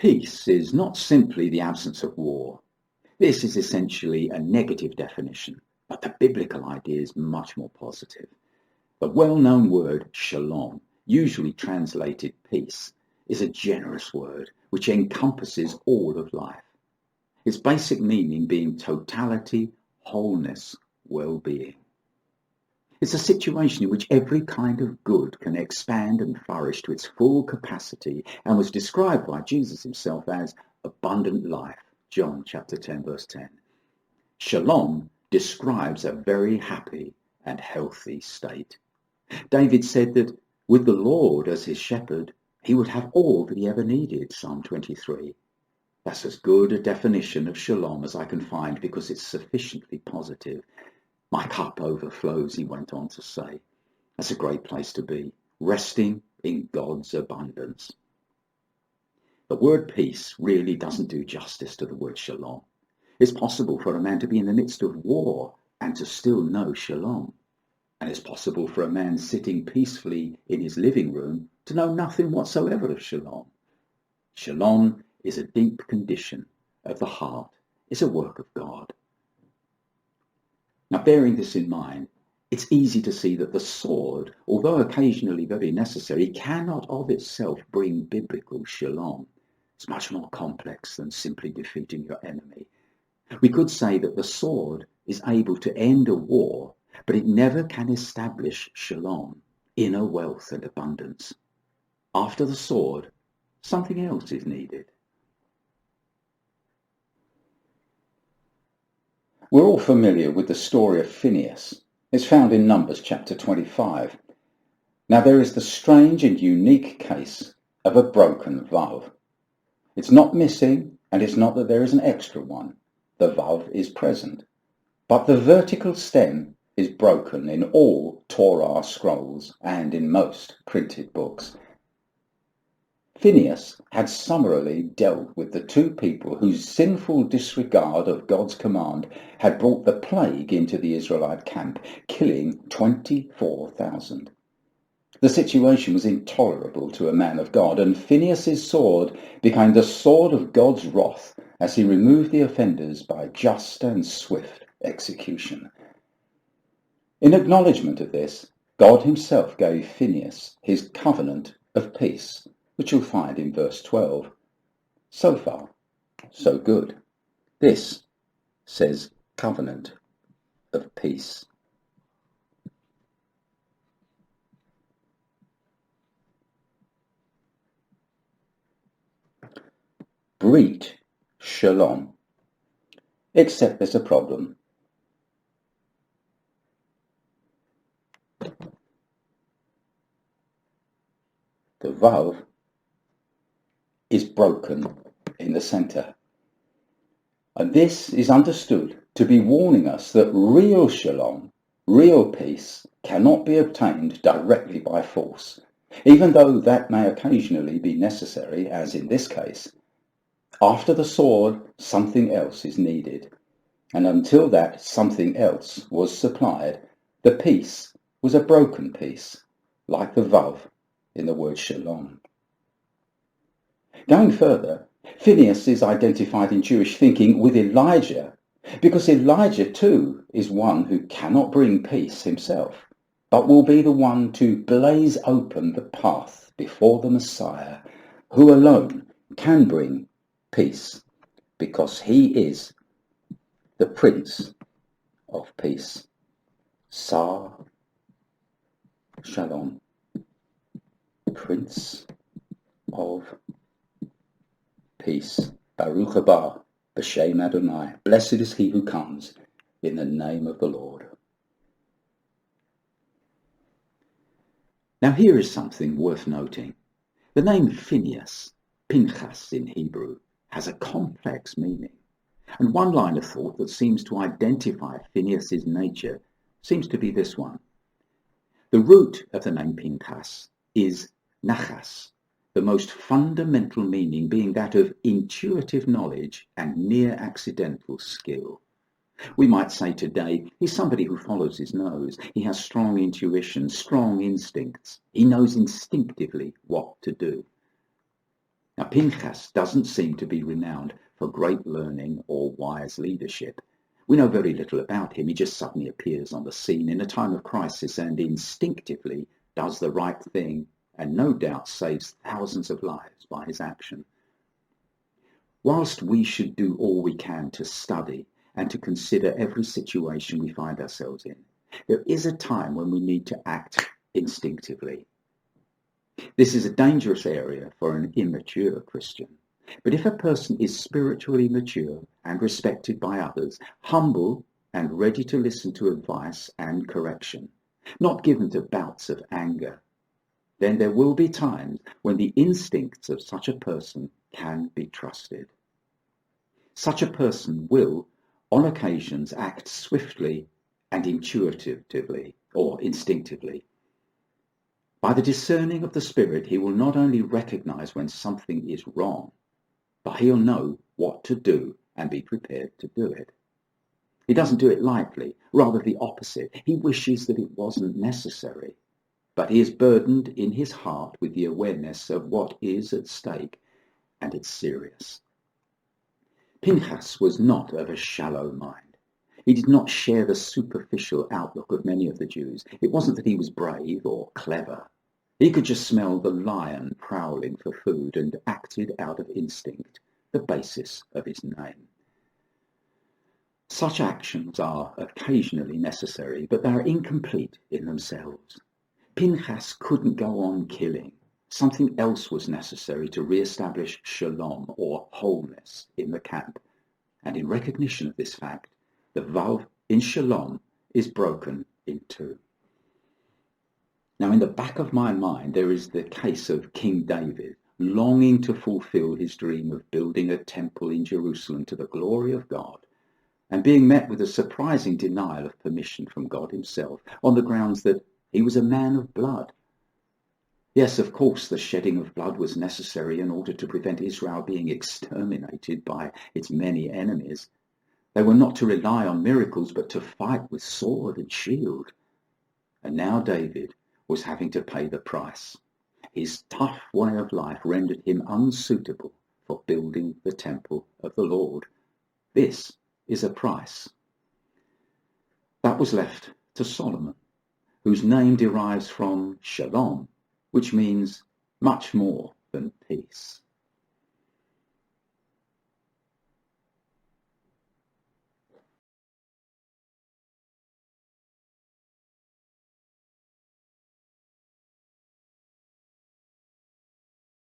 Peace is not simply the absence of war. This is essentially a negative definition, but the biblical idea is much more positive. The well-known word shalom, usually translated peace, is a generous word which encompasses all of life. Its basic meaning being totality, wholeness, well-being. It's a situation in which every kind of good can expand and flourish to its full capacity and was described by Jesus himself as abundant life. John chapter 10 verse 10. Shalom describes a very happy and healthy state. David said that with the Lord as his shepherd, he would have all that he ever needed, Psalm 23. That's as good a definition of shalom as I can find because it's sufficiently positive. My cup overflows, he went on to say. That's a great place to be, resting in God's abundance. The word peace really doesn't do justice to the word shalom. It's possible for a man to be in the midst of war and to still know shalom. And it's possible for a man sitting peacefully in his living room to know nothing whatsoever of shalom. Shalom is a deep condition of the heart. It's a work of God. Now, bearing this in mind, it's easy to see that the sword, although occasionally very necessary, cannot of itself bring biblical shalom. It's much more complex than simply defeating your enemy. We could say that the sword is able to end a war, but it never can establish shalom, inner wealth and abundance. After the sword, something else is needed. We're all familiar with the story of Phineas. It's found in Numbers chapter 25. Now there is the strange and unique case of a broken vav. It's not missing, and it's not that there is an extra one. The vav is present. But the vertical stem is broken in all Torah scrolls and in most printed books. Phineas had summarily dealt with the two people whose sinful disregard of God's command had brought the plague into the Israelite camp, killing 24,000. The situation was intolerable to a man of God, and Phineas's sword became the sword of God's wrath as he removed the offenders by just and swift execution. In acknowledgement of this, God himself gave Phineas his covenant of peace, which you'll find in verse 12. So far, so good. This says covenant of peace. Brit shalom. Except there's a problem. The vav is broken in the center. And this is understood to be warning us that real shalom, real peace, cannot be obtained directly by force, even though that may occasionally be necessary, as in this case. After the sword, something else is needed. And until that something else was supplied, the peace was a broken peace, like the vav in the word shalom. Going further, Phineas is identified in Jewish thinking with Elijah, because Elijah too is one who cannot bring peace himself, but will be the one to blaze open the path before the Messiah, who alone can bring peace, because he is the Prince of Peace. Sar Shalom, Prince of Peace. Baruch haba b'shem Adonai. Blessed is he who comes in the name of the Lord. Now here is something worth noting. The name Phineas, Pinchas in Hebrew, has a complex meaning. And one line of thought that seems to identify Phineas's nature seems to be this one. The root of the name Pinchas is nachas, the most fundamental meaning being that of intuitive knowledge and near accidental skill. We might say today, he's somebody who follows his nose. He has strong intuition, strong instincts. He knows instinctively what to do. Now, Pinchas doesn't seem to be renowned for great learning or wise leadership. We know very little about him. He just suddenly appears on the scene in a time of crisis and instinctively does the right thing and no doubt saves thousands of lives by his action. Whilst we should do all we can to study and to consider every situation we find ourselves in, there is a time when we need to act instinctively. This is a dangerous area for an immature Christian. But if a person is spiritually mature and respected by others, humble and ready to listen to advice and correction, not given to bouts of anger, then there will be times when the instincts of such a person can be trusted. Such a person will, on occasions, act swiftly and intuitively or instinctively. By the discerning of the Spirit, he will not only recognize when something is wrong, but he'll know what to do and be prepared to do it. He doesn't do it lightly, rather the opposite. He wishes that it wasn't necessary, but he is burdened in his heart with the awareness of what is at stake, and it's serious. Pinchas was not of a shallow mind. He did not share the superficial outlook of many of the Jews. It wasn't that he was brave or clever. He could just smell the lion prowling for food and acted out of instinct, the basis of his name. Such actions are occasionally necessary, but they are incomplete in themselves. Pinchas couldn't go on killing. Something else was necessary to re-establish shalom, or wholeness, in the camp. And in recognition of this fact, the vav in shalom is broken in two. Now, in the back of my mind, there is the case of King David, longing to fulfill his dream of building a temple in Jerusalem to the glory of God, and being met with a surprising denial of permission from God himself on the grounds that he was a man of blood. Yes, of course, the shedding of blood was necessary in order to prevent Israel being exterminated by its many enemies. They were not to rely on miracles, but to fight with sword and shield. And now David was having to pay the price. His tough way of life rendered him unsuitable for building the temple of the Lord. This is a price. That was left to Solomon, whose name derives from shalom, which means much more than peace.